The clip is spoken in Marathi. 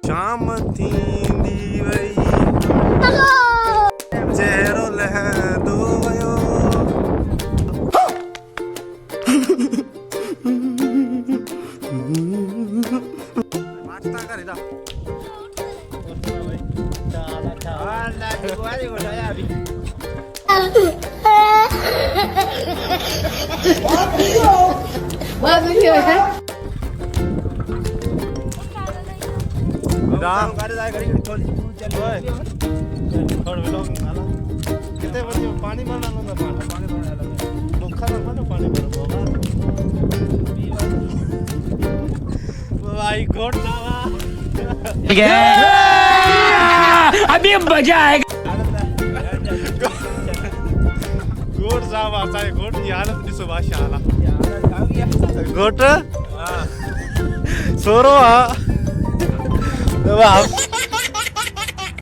शाम थींदी वई चेहरो लहंदो वयो वाचता करे दा पाणी भरणार भाई गोट अभी मजा आएगा. गोट जावाचा आहे गोट याला दिसो भाषा आला गोट सोरो